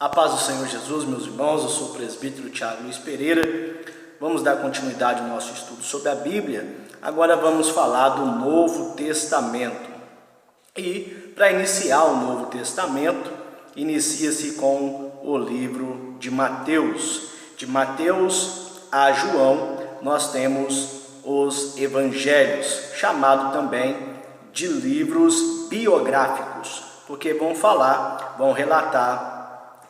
A paz do Senhor Jesus, meus irmãos, eu sou o presbítero Thiago Luiz Pereira. Vamos dar continuidade ao nosso estudo sobre a Bíblia. Agora vamos falar do Novo Testamento. E para iniciar o Novo Testamento, inicia-se com o livro de Mateus. De Mateus a João, nós temos os evangelhos, chamado também de livros biográficos, porque vão relatar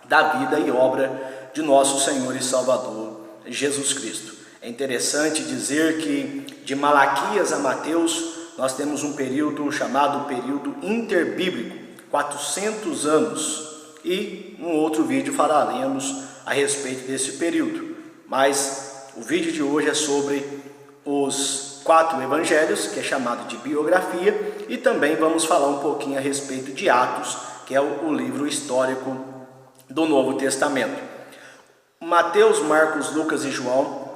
da vida e obra de nosso Senhor e Salvador Jesus Cristo. É interessante dizer que de Malaquias a Mateus nós temos um período chamado período interbíblico, 400 anos, e num outro vídeo falaremos a respeito desse período. Mas o vídeo de hoje é sobre os 4 evangelhos, que é chamado de biografia, e também vamos falar um pouquinho a respeito de Atos, que é o livro histórico do Novo Testamento. Mateus, Marcos, Lucas e João,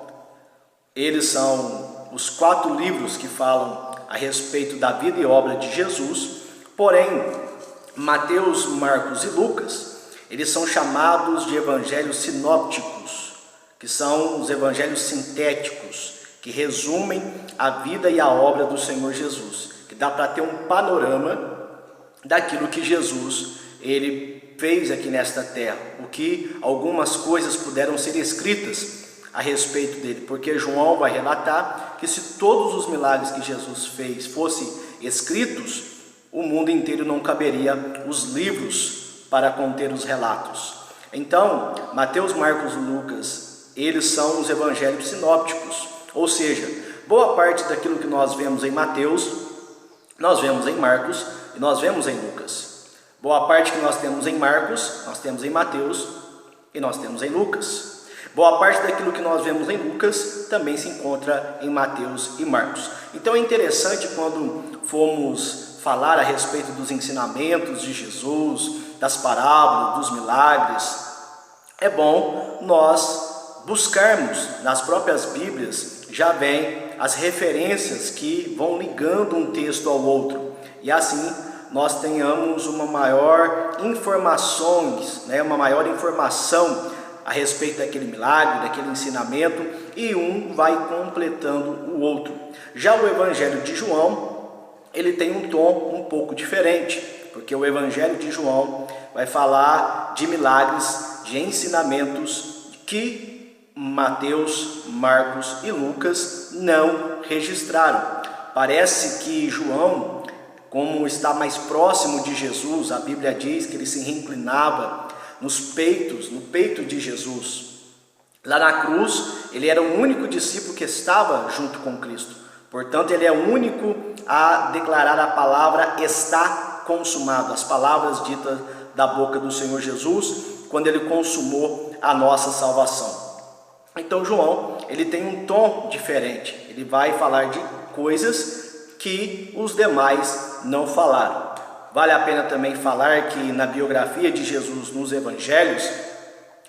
eles são os 4 livros que falam a respeito da vida e obra de Jesus. Porém, Mateus, Marcos e Lucas, eles são chamados de evangelhos sinópticos, que são os evangelhos sintéticos, que resumem a vida e a obra do Senhor Jesus, que dá para ter um panorama daquilo que Jesus ele fez aqui nesta terra, o que algumas coisas puderam ser escritas a respeito dele, porque João vai relatar que se todos os milagres que Jesus fez fossem escritos, o mundo inteiro não caberia os livros para conter os relatos. Então, Mateus, Marcos e Lucas, eles são os evangelhos sinópticos, ou seja, boa parte daquilo que nós vemos em Mateus, nós vemos em Marcos e nós vemos em Lucas. Boa parte que nós temos em Marcos, nós temos em Mateus e nós temos em Lucas. Boa parte daquilo que nós vemos em Lucas também se encontra em Mateus e Marcos. Então é interessante quando formos falar a respeito dos ensinamentos de Jesus, das parábolas, dos milagres, é bom nós buscarmos nas próprias Bíblias, já vem as referências que vão ligando um texto ao outro, e assim nós tenhamos uma maior informação a respeito daquele milagre, daquele ensinamento, e um vai completando o outro. Já o Evangelho de João, ele tem um tom um pouco diferente, porque o Evangelho de João vai falar de milagres, de ensinamentos que Mateus, Marcos e Lucas não registraram. Parece que João, como está mais próximo de Jesus, a Bíblia diz que ele se reinclinava no peito de Jesus. Lá na cruz, ele era o único discípulo que estava junto com Cristo. Portanto, ele é o único a declarar a palavra está consumado, as palavras ditas da boca do Senhor Jesus, quando ele consumou a nossa salvação. Então, João, ele tem um tom diferente. Ele vai falar de coisas que os demais não falaram. Vale a pena também falar que na biografia de Jesus nos evangelhos,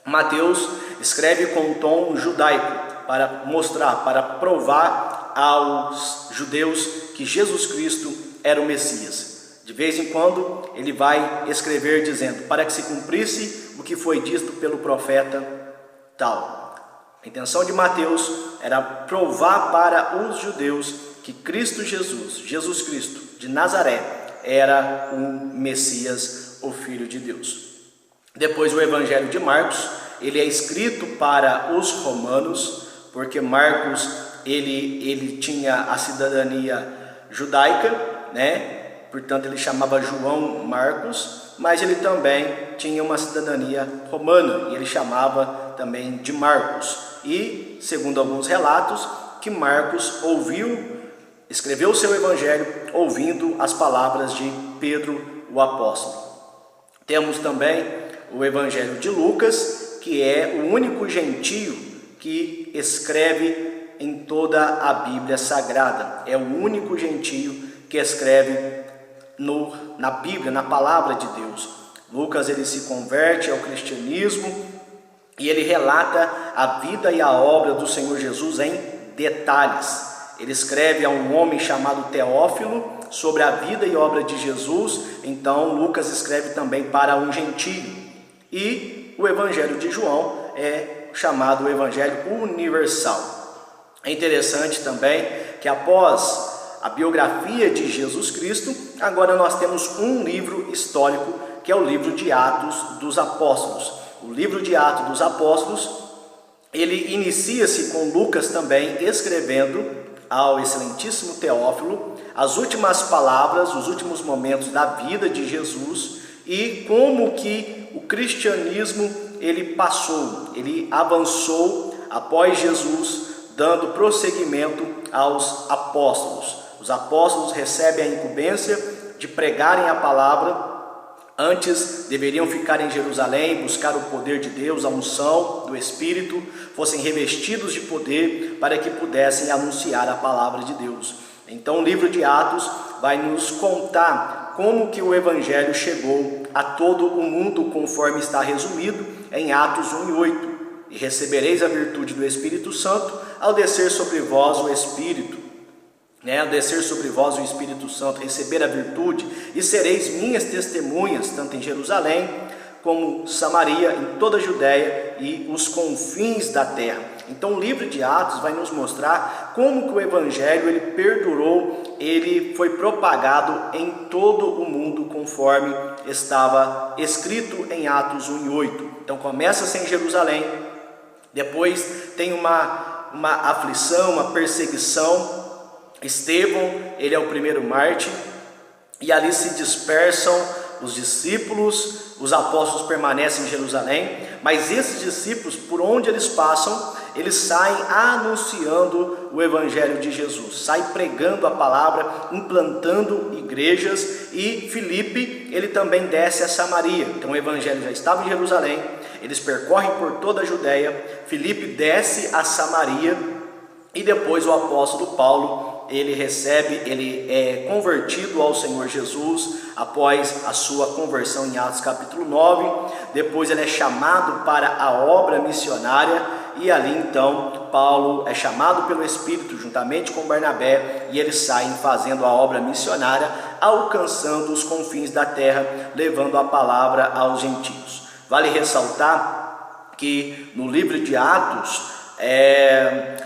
Mateus escreve com um tom judaico para mostrar, para provar aos judeus que Jesus Cristo era o Messias. De vez em quando ele vai escrever dizendo, para que se cumprisse o que foi dito pelo profeta tal. A intenção de Mateus era provar para os judeus que Cristo Jesus Cristo de Nazaré, era um Messias, o Filho de Deus. Depois o Evangelho de Marcos, ele é escrito para os romanos, porque Marcos, ele tinha a cidadania judaica, Portanto, ele chamava João Marcos, mas ele também tinha uma cidadania romana, e ele chamava também de Marcos. E, segundo alguns relatos, que Marcos escreveu o seu evangelho ouvindo as palavras de Pedro, o apóstolo. Temos também o evangelho de Lucas, que é o único gentio que escreve em toda a Bíblia Sagrada. É o único gentio que escreve na Bíblia, na palavra de Deus. Lucas, ele se converte ao cristianismo e ele relata a vida e a obra do Senhor Jesus em detalhes. Ele escreve a um homem chamado Teófilo sobre a vida e obra de Jesus. Então Lucas escreve também para um gentio. E o Evangelho de João é chamado o Evangelho Universal. É interessante também que após a biografia de Jesus Cristo, agora nós temos um livro histórico, que é o livro de Atos dos Apóstolos. O livro de Atos dos Apóstolos, ele inicia-se com Lucas também escrevendo ao excelentíssimo Teófilo as últimas palavras, os últimos momentos da vida de Jesus e como que o cristianismo ele passou, ele avançou após Jesus, dando prosseguimento aos apóstolos. Os apóstolos recebem a incumbência de pregarem a palavra. Antes deveriam ficar em Jerusalém, buscar o poder de Deus, a unção do Espírito, fossem revestidos de poder para que pudessem anunciar a palavra de Deus. Então o livro de Atos vai nos contar como que o Evangelho chegou a todo o mundo, conforme está resumido em Atos 1:8. E recebereis a virtude do Espírito Santo ao descer sobre vós o Espírito. Ao descer sobre vós o Espírito Santo, receber a virtude, e sereis minhas testemunhas, tanto em Jerusalém, como Samaria, em toda a Judéia e os confins da terra. Então o livro de Atos vai nos mostrar como que o Evangelho ele perdurou, ele foi propagado em todo o mundo, conforme estava escrito em Atos 1:8. Então começa-se em Jerusalém, depois tem uma aflição, uma perseguição. Estevão, ele é o primeiro mártir, e ali se dispersam os discípulos, os apóstolos permanecem em Jerusalém, mas esses discípulos, por onde eles passam, eles saem anunciando o Evangelho de Jesus, saem pregando a palavra, implantando igrejas. E Filipe, ele também desce a Samaria. Então o Evangelho já estava em Jerusalém, eles percorrem por toda a Judéia, Filipe desce a Samaria, e depois o apóstolo Paulo, ele é convertido ao Senhor Jesus após a sua conversão em Atos capítulo 9. Depois ele é chamado para a obra missionária, e ali então Paulo é chamado pelo Espírito juntamente com Barnabé, e eles saem fazendo a obra missionária, alcançando os confins da terra, levando a palavra aos gentios. Vale ressaltar que no livro de Atos,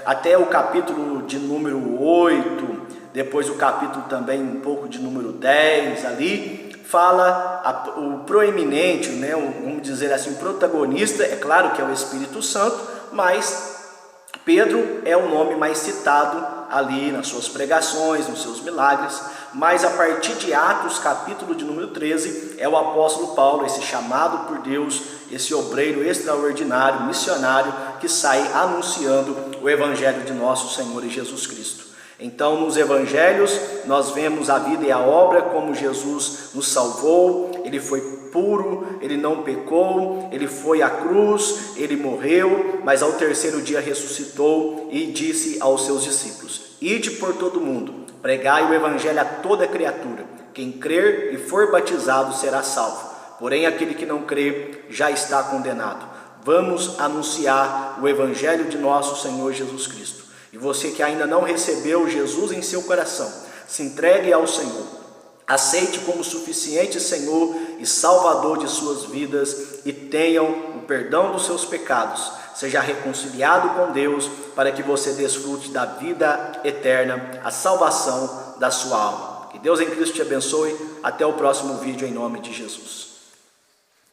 até o capítulo de número 8, depois o capítulo também um pouco de número 10 ali, fala o proeminente, vamos dizer assim, o protagonista, é claro que é o Espírito Santo, mas Pedro é o nome mais citado ali nas suas pregações, nos seus milagres. Mas a partir de Atos, capítulo de número 13, é o apóstolo Paulo, esse chamado por Deus, esse obreiro extraordinário, missionário, que sai anunciando o Evangelho de nosso Senhor Jesus Cristo. Então, nos Evangelhos, nós vemos a vida e a obra, como Jesus nos salvou. Ele foi puro, ele não pecou, ele foi à cruz, ele morreu, mas ao terceiro dia ressuscitou e disse aos seus discípulos: ide por todo o mundo, pregai o Evangelho a toda criatura. Quem crer e for batizado será salvo, porém aquele que não crer já está condenado. Vamos anunciar o Evangelho de nosso Senhor Jesus Cristo. E você que ainda não recebeu Jesus em seu coração, se entregue ao Senhor, aceite como suficiente Senhor e Salvador de suas vidas, e tenham o perdão dos seus pecados. Seja reconciliado com Deus, para que você desfrute da vida eterna, a salvação da sua alma. Que Deus em Cristo te abençoe. Até o próximo vídeo, em nome de Jesus.